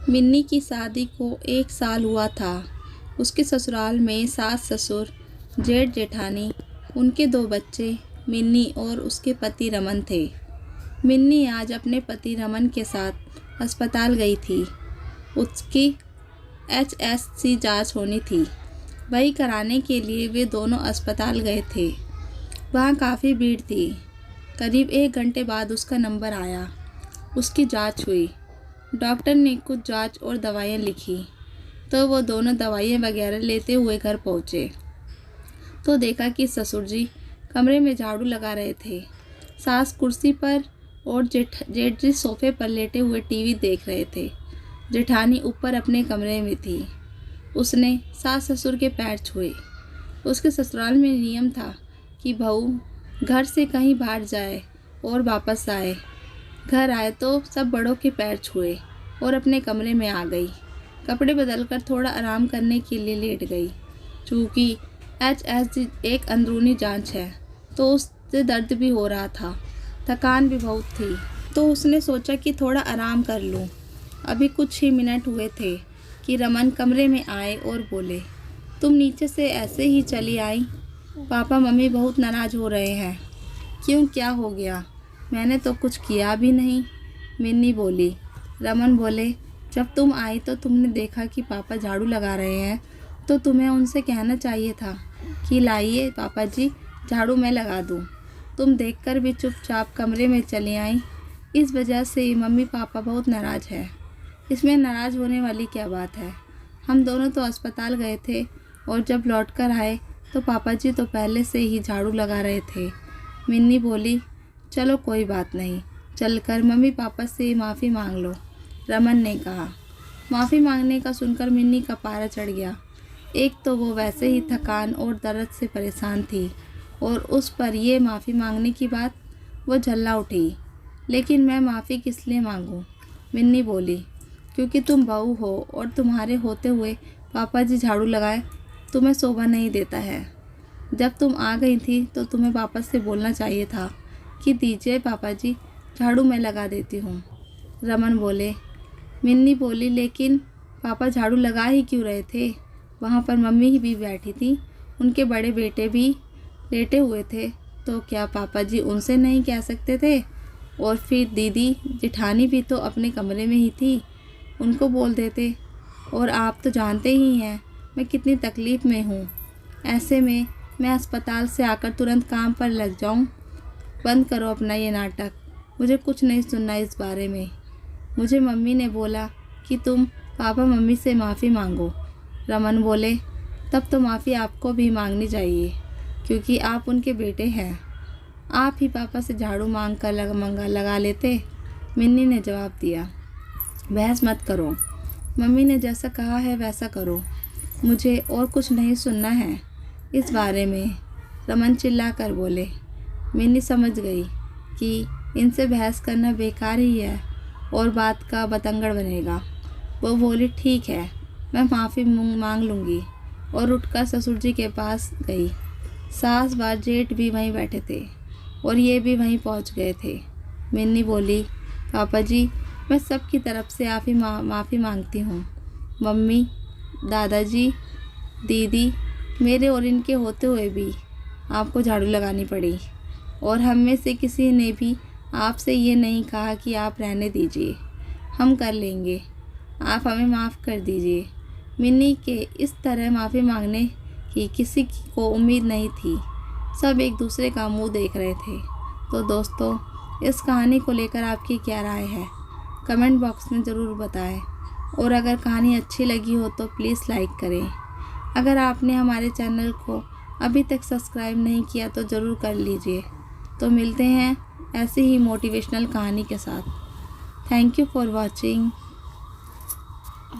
मिन्नी की शादी को 1 साल हुआ था। उसके ससुराल में सास ससुर, जेठ जेठानी, उनके 2 बच्चे, मिन्नी और उसके पति रमन थे। मिन्नी आज अपने पति रमन के साथ अस्पताल गई थी। उसकी HSC जांच होनी थी। वही कराने के लिए वे दोनों अस्पताल गए थे। वहाँ काफ़ी भीड़ थी। करीब 1 घंटे बाद उसका नंबर आया। उसकी जांच हुई। डॉक्टर ने कुछ जांच और दवाइयाँ लिखी तो वो दोनों दवाइयाँ वगैरह लेते हुए घर पहुँचे तो देखा कि ससुर जी कमरे में झाड़ू लगा रहे थे। सास कुर्सी पर और जेठ जी सोफे पर लेटे हुए टीवी देख रहे थे। जेठानी ऊपर अपने कमरे में थी। उसने सास ससुर के पैर छुए। उसके ससुराल में नियम था कि बहू घर से कहीं बाहर जाए और वापस आए। घर आए तो सब बड़ों के पैर छुए और अपने कमरे में आ गई। कपड़े बदलकर थोड़ा आराम करने के लिए लेट गई। चूँकि HSG एक अंदरूनी जांच है तो उससे दर्द भी हो रहा था, थकान भी बहुत थी, तो उसने सोचा कि थोड़ा आराम कर लूँ। अभी कुछ ही मिनट हुए थे कि रमन कमरे में आए और बोले, तुम नीचे से ऐसे ही चली आई? पापा मम्मी बहुत नाराज़ हो रहे हैं। क्यों, क्या हो गया? मैंने तो कुछ किया भी नहीं, मिन्नी बोली। रमन बोले, जब तुम आई तो तुमने देखा कि पापा झाड़ू लगा रहे हैं तो तुम्हें उनसे कहना चाहिए था कि लाइए पापा जी, झाड़ू मैं लगा दूं। तुम देखकर भी चुपचाप कमरे में चली आई। इस वजह से मम्मी पापा बहुत नाराज़ है। इसमें नाराज़ होने वाली क्या बात है? हम दोनों तो अस्पताल गए थे और जब लौट कर आए तो पापा जी तो पहले से ही झाड़ू लगा रहे थे। मिन्नी बोली, चलो कोई बात नहीं, चलकर मम्मी पापा से माफ़ी मांग लो, रमन ने कहा। माफ़ी मांगने का सुनकर मिन्नी का पारा चढ़ गया। एक तो वो वैसे ही थकान और दर्द से परेशान थी और उस पर ये माफ़ी मांगने की बात, वो झल्ला उठी। लेकिन मैं माफ़ी किस लिए मांगूं? मिन्नी बोली, क्योंकि तुम बहू हो और तुम्हारे होते हुए पापा जी झाड़ू लगाए तुम्हें शोभा नहीं देता है। जब तुम आ गई थी तो तुम्हें पापा से बोलना चाहिए था कि दीजिए पापा जी, झाड़ू मैं लगा देती हूँ, रमन बोले। मिन्नी बोली, लेकिन पापा झाड़ू लगा ही क्यों रहे थे? वहाँ पर मम्मी ही भी बैठी थी, उनके बड़े बेटे भी लेटे हुए थे, तो क्या पापा जी उनसे नहीं कह सकते थे? और फिर दीदी जेठानी भी तो अपने कमरे में ही थी, उनको बोल देते। और आप तो जानते ही हैं मैं कितनी तकलीफ़ में हूँ। ऐसे में मैं अस्पताल से आकर तुरंत काम पर लग जाऊँ? बंद करो अपना ये नाटक, मुझे कुछ नहीं सुनना इस बारे में। मुझे मम्मी ने बोला कि तुम पापा मम्मी से माफ़ी मांगो, रमन बोले। तब तो माफ़ी आपको भी मांगनी चाहिए क्योंकि आप उनके बेटे हैं। आप ही पापा से झाड़ू मांग कर लगा लेते, मिन्नी ने जवाब दिया। बहस मत करो, मम्मी ने जैसा कहा है वैसा करो, मुझे और कुछ नहीं सुनना है इस बारे में, रमन चिल्ला कर बोले। मिन्नी समझ गई कि इनसे बहस करना बेकार ही है और बात का बतंगड़ बनेगा। वो बोली, ठीक है, मैं माफ़ी मांग लूँगी, और उठकर ससुर जी के पास गई। सास व जेठ भी वहीं बैठे थे और ये भी वहीं पहुंच गए थे। मिन्नी बोली, पापा जी, मैं सबकी तरफ से माफ़ी मांगती हूँ। मम्मी, दादाजी, दीदी, मेरे और इनके होते हुए भी आपको झाड़ू लगानी पड़ी और हम में से किसी ने भी आपसे ये नहीं कहा कि आप रहने दीजिए, हम कर लेंगे, आप हमें माफ़ कर दीजिए। मिन्नी के इस तरह माफ़ी मांगने की किसी को उम्मीद नहीं थी। सब एक दूसरे का मुंह देख रहे थे। तो दोस्तों, इस कहानी को लेकर आपकी क्या राय है? कमेंट बॉक्स में ज़रूर बताएं और अगर कहानी अच्छी लगी हो तो प्लीज़ लाइक करें। अगर आपने हमारे चैनल को अभी तक सब्सक्राइब नहीं किया तो ज़रूर कर लीजिए। तो मिलते हैं ऐसे ही मोटिवेशनल कहानी के साथ। Thank you for watching.